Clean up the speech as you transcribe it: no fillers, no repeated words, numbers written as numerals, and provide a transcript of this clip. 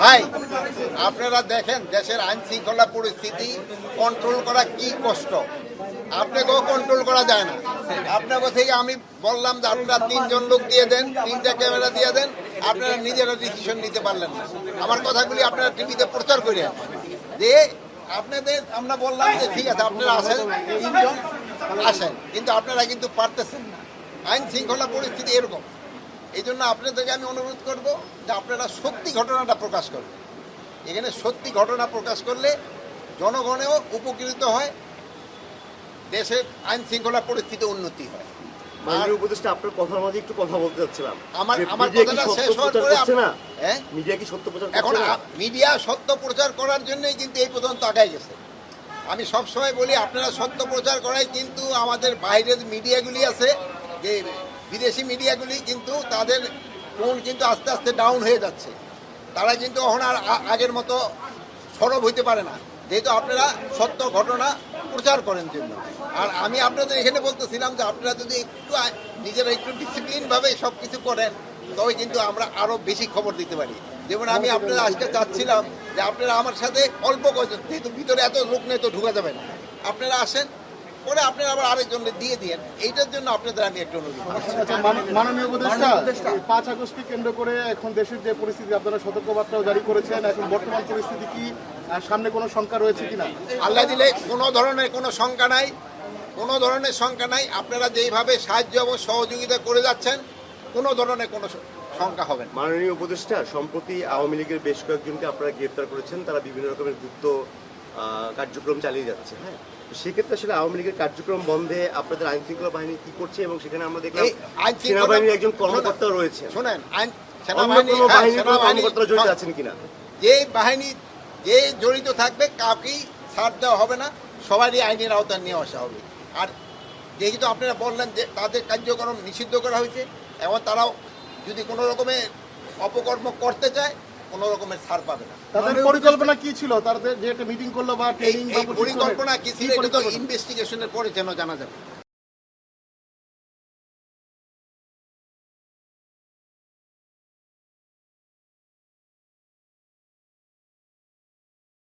ভাই আপনারা দেখেন দেশের আইন শৃঙ্খলা পরিস্থিতি কন্ট্রোল করা কি কষ্ট, আপনাকেও কন্ট্রোল করা যায় না। আপনাকে থেকে আমি বললাম যে আপনারা 3 জন লোক দিয়ে দেন, 3টা ক্যামেরা দিয়ে দেন, আপনারা নিজেরা ডিসিশন নিতে পারলেন না। আমার কথাগুলি আপনারা টিভিতে প্রচার করেন যে আপনাদের আমরা বললাম যে ঠিক আছে আপনারা আসেন, 3 জন আসেন, কিন্তু আপনারা কিন্তু পারতেছেন না। আইন শৃঙ্খলা পরিস্থিতি এরকম। এই জন্য আপনাদেরকে আমি অনুরোধ করব যে আপনারা সত্যি ঘটনাটা প্রকাশ করবেন। এখানে সত্যি ঘটনা প্রকাশ করলে জনগণেও উপকৃত হয়, দেশের আইন শৃঙ্খলা পরিস্থিতি উন্নতি হয়। মাননীয় উপদেষ্টা, আপনার কথার মাঝে একটু কথা বলতে চাচ্ছিলাম। আমার কথাটা শেষ হওয়ার পরে হ্যাঁ, মিডিয়া কি সত্য প্রচার এখন করছে না? মিডিয়া সত্য প্রচার করার জন্যই কিন্তু এই পর্যন্ত আগায় গেছে। আমি সবসময় বলি আপনারা সত্য প্রচার করাই, কিন্তু আমাদের বাইরের মিডিয়াগুলি আছে যে বিদেশি মিডিয়াগুলি কিন্তু তাদের টোন কিন্তু আস্তে আস্তে ডাউন হয়ে যাচ্ছে। তারা কিন্তু এখন আর আগের মতো সরব হইতে পারে না, যেহেতু আপনারা সত্য ঘটনা প্রচার করেন জন্য। আর আমি আপনাদের এখানে বলতেছিলাম যে আপনারা যদি একটু নিজেরা একটু ডিসিপ্লিনভাবে সব কিছু করেন তবে কিন্তু আমরা আরও বেশি খবর দিতে পারি। যেমন আমি আপনারা আজকে চাচ্ছিলাম যে আপনারা আমার সাথে অল্প কজন, যেহেতু ভিতরে এত লোক নেই তো ঢুকা যাবে না, আপনারা আসেন, পরে আপনারা আবার আরেকজনকে দিয়ে দিয়েন। এইটার জন্য আপনাদের আমি একটু অনুরোধ করছি। মাননীয় উপদেষ্টা, 5 আগস্টকে কেন্দ্র করে এখন দেশের যে পরিস্থিতি, আপনারা সতর্কবার্তাও জারি করেছেন। এখন বর্তমান পরিস্থিতি কি, সামনে কোনো শঙ্কা রয়েছে কিনা? আল্লাহ দিলে কোনো ধরনের কোনো শঙ্কা নাই, কোনো ধরনের শঙ্কা নাই। আপনারা যেইভাবে সাহায্য এবং সহযোগিতা করে যাচ্ছেন, কোনো ধরনের কোনো শঙ্কা হবে না। মাননীয় উপদেষ্টা, সম্প্রতি আওয়ামী লীগের বেশ কয়েকজনকে আপনারা গ্রেফতার করেছেন, তারা বিভিন্ন রকমের গুপ্ত কার্যক্রম চালিয়ে যাচ্ছে। হ্যাঁ, সেক্ষেত্রে আসলে আওয়ামী লীগের কার্যক্রম বন্ধে আপনাদের আইন শৃঙ্খলা বাহিনী কি করছে? এবং সেখানে আমরা দেখলাম সেনাবাহিনীর একজন কর্মকর্তা রয়েছে। শোনেন, কর্মকর্তারা জড়িত আছেন কিনা? যে বাহিনী যে জড়িত থাকবে কাউকেই ছাড় দেওয়া হবে না, সবারই আইনের আওতায় নিয়ে আসা হবে। আর যেহেতু আপনারা বললেন যে তাদের কার্যক্রম নিষিদ্ধ করা হয়েছে, এবং তারাও যদি কোনো রকমের অপকর্ম করতে চায় কোনো রকমের ছাড় পাবে না। তাদের পরিকল্পনা কি ছিল? তাদের যে একটা মিটিং করলো বা ট্রেনিং বা পরিকল্পনা কি ছিল এটা তো ইনভেস্টিগেশনের পরে যেন জানা যাবে।